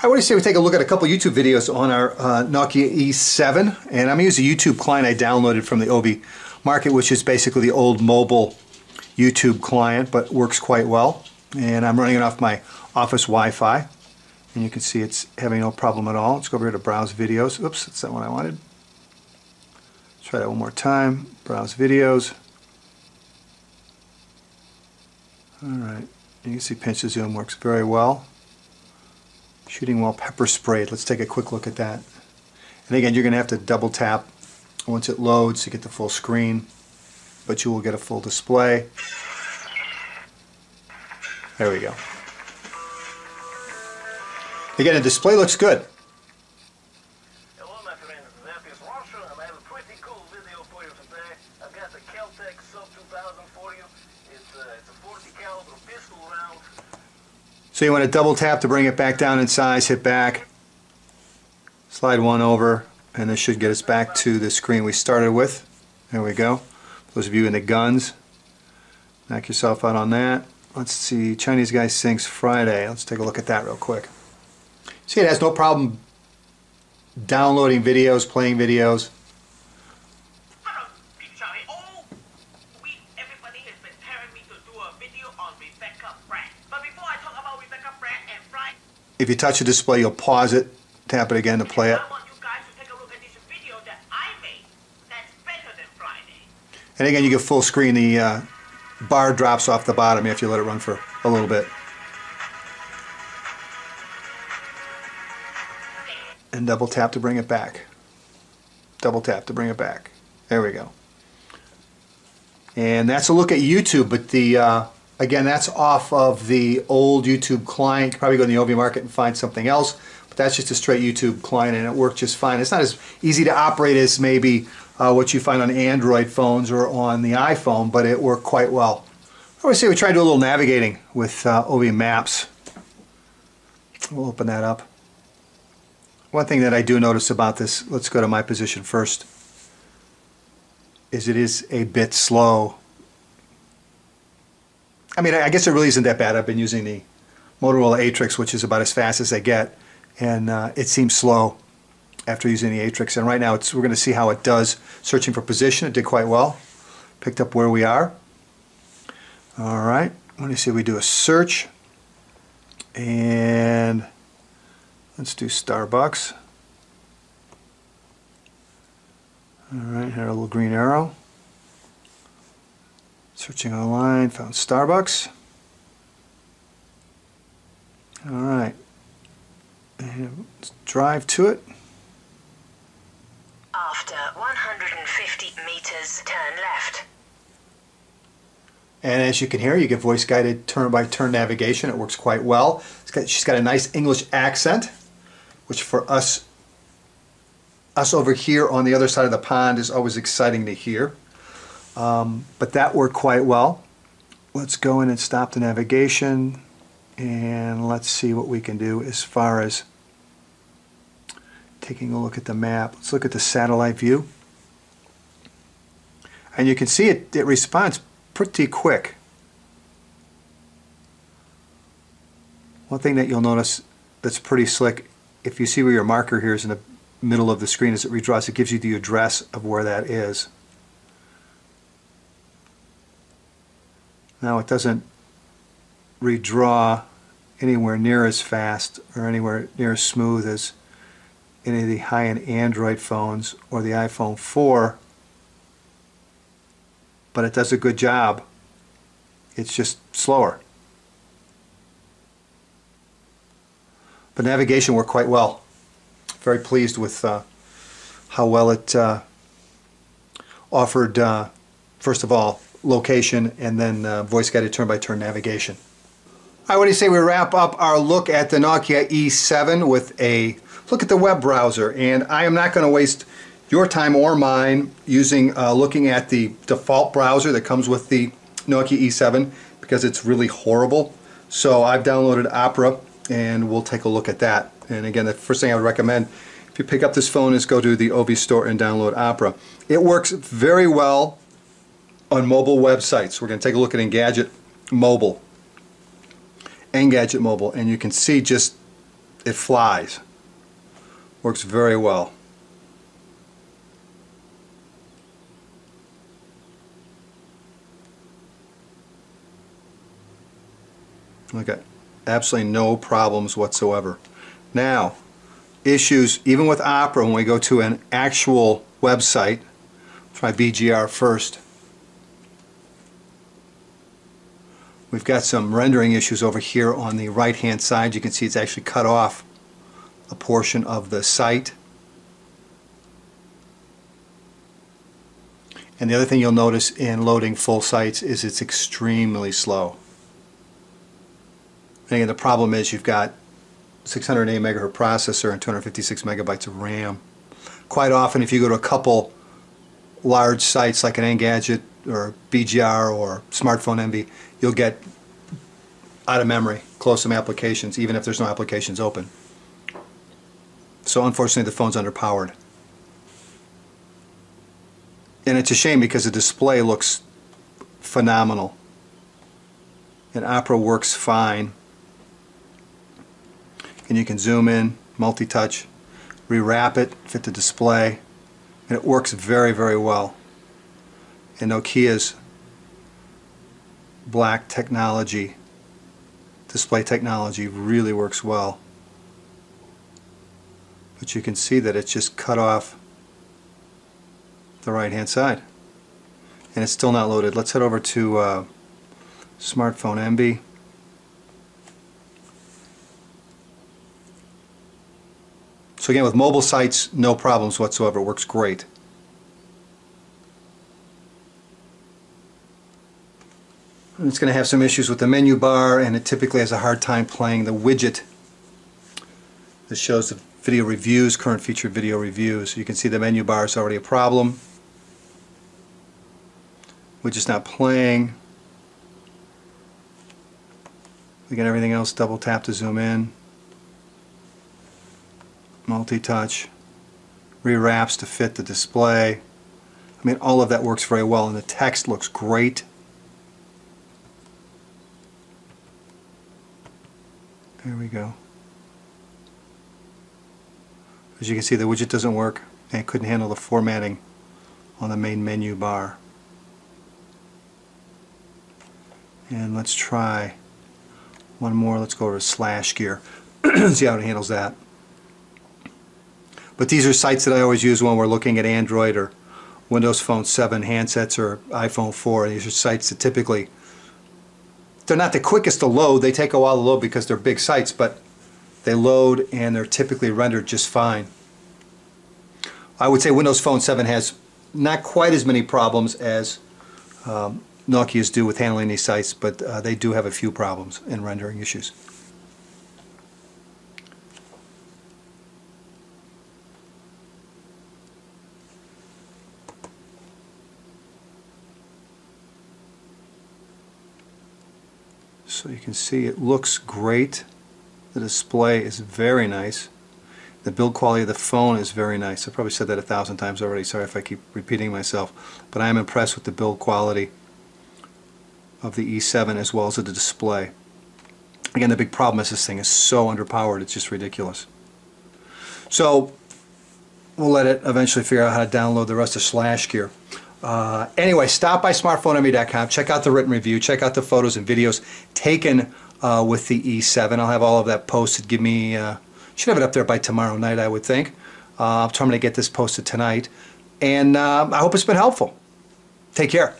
I want to say we take a look at a couple YouTube videos on our Nokia E7, and I'm going to use a YouTube client I downloaded from the Obi Market, which is basically the old mobile YouTube client, but works quite well. And I'm running it off my office Wi-Fi, and you can see it's having no problem at all. Let's go over here to Browse Videos. Oops, that's not what I wanted. Let's try that one more time. Browse Videos. Alright, you can see pinch to zoom works very well. Shooting while pepper sprayed. Let's take a quick look at that. And again, you're going to have to double tap once it loads to get the full screen, but you will get a full display. There we go. Again, the display looks good. Hello my friends, that is Russia, and I have a pretty cool video for you today. I've got the Kel-Tec Sub 2000 for you. It's a 40 caliber pistol round. So you want to double tap to bring it back down in size, hit back, slide one over, and this should get us back to the screen we started with. There we go. Those of you into guns, knock yourself out on that. Let's see, Chinese guy sings Friday. Let's take a look at that real quick. See, it has no problem downloading videos, playing videos. Everybody has been telling me to do a video on Rebecca Brett. But before I talk about Rebecca Brett and Friday, If you touch the display, you'll pause it, tap it again to play it. I want you guys to take a look at this video that I made that's better than Friday. And again, you get full screen. The bar drops off the bottom if you let it run for a little bit. And double tap to bring it back. Double tap to bring it back. There we go. And that's a look at YouTube, but the again, that's off of the old YouTube client. You can probably go to the Obi Market and find something else, but that's just a straight YouTube client, and it worked just fine. It's not as easy to operate as maybe what you find on Android phones or on the iPhone, but it worked quite well. I would say we tried to do a little navigating with Obi Maps. We'll open that up. One thing that I do notice about this, let's go to my position first, is it is a bit slow. I mean, I guess it really isn't that bad. I've been using the Motorola Atrix, which is about as fast as they get, and it seems slow after using the Atrix. And right now, we're going to see how it does searching for position. It did quite well. Picked up where we are. All right. Let me see if we do a search. And let's do Starbucks. All right, here a little green arrow. Searching online, found Starbucks. All right, and let's drive to it. After 150 meters, turn left. And as you can hear, you get voice-guided turn-by-turn navigation. It works quite well. She's got a nice English accent, which for us over here on the other side of the pond is always exciting to hear. But that worked quite well. Let's go in and stop the navigation, and let's see what we can do as far as taking a look at the map. Let's look at the satellite view. And you can see it responds pretty quick. One thing that you'll notice that's pretty slick, if you see where your marker here is in the middle of the screen as it redraws, it gives you the address of where that is. Now it doesn't redraw anywhere near as fast or anywhere near as smooth as any of the high-end Android phones or the iPhone 4, but it does a good job. It's just slower. But navigation worked quite well. Very pleased with how well it offered, first of all, location, and then voice-guided turn-by-turn navigation. All right, what do you say we wrap up our look at the Nokia E7 with a look at the web browser? And I am not going to waste your time or mine using looking at the default browser that comes with the Nokia E7 because it's really horrible. So I've downloaded Opera, and we'll take a look at that. And again, the first thing I would recommend if you pick up this phone is go to the Obi store and download Opera. It works very well on mobile websites. We're going to take a look at Engadget Mobile, and you can see just it flies. Works very well. Okay, absolutely no problems whatsoever. Now, issues even with Opera when we go to an actual website. Try BGR first. We've got some rendering issues over here on the right hand side. You can see it's actually cut off a portion of the site. And the other thing you'll notice in loading full sites is it's extremely slow. And again, the problem is you've got 608 megahertz processor and 256 megabytes of RAM. Quite often if you go to a couple large sites like an Engadget or BGR or Smartphone Envy, you'll get out of memory, close some applications even if there's no applications open. So unfortunately the phone's underpowered. And it's a shame because the display looks phenomenal. And Opera works fine. And you can zoom in, multi-touch, rewrap it, fit the display, and it works very, very well. And Nokia's black technology, display technology, really works well. But you can see that it's just cut off the right hand side. And it's still not loaded. Let's head over to Smartphone Envy. So again, with mobile sites, no problems whatsoever. It works great. And it's going to have some issues with the menu bar, and it typically has a hard time playing the widget that shows the video reviews, current featured video reviews. You can see the menu bar is already a problem. Widget's not playing. Again, everything else, double tap to zoom in. Multi-touch, rewraps to fit the display. I mean, all of that works very well, and the text looks great. There we go. As you can see, the widget doesn't work, and it couldn't handle the formatting on the main menu bar. And let's try one more. Let's go over to slash gear. See how it handles that. But these are sites that I always use when we're looking at Android or Windows Phone 7 handsets or iPhone 4. These are sites that typically, they're not the quickest to load. They take a while to load because they're big sites, but they load and they're typically rendered just fine. I would say Windows Phone 7 has not quite as many problems as Nokia's do with handling these sites, but they do have a few problems in rendering issues. So you can see it looks great. The display is very nice. The build quality of the phone is very nice. I've probably said that 1,000 times already. Sorry if I keep repeating myself. But I am impressed with the build quality of the E7 as well as of the display. Again, the big problem is this thing is so underpowered, it's just ridiculous. So we'll let it eventually figure out how to download the rest of Slash Gear. Anyway, stop by smartphoneenvy.com, check out the written review, check out the photos and videos taken with the E7. I'll have all of that posted. Give me, should have it up there by tomorrow night, I would think. I'm trying to get this posted tonight. And I hope it's been helpful. Take care.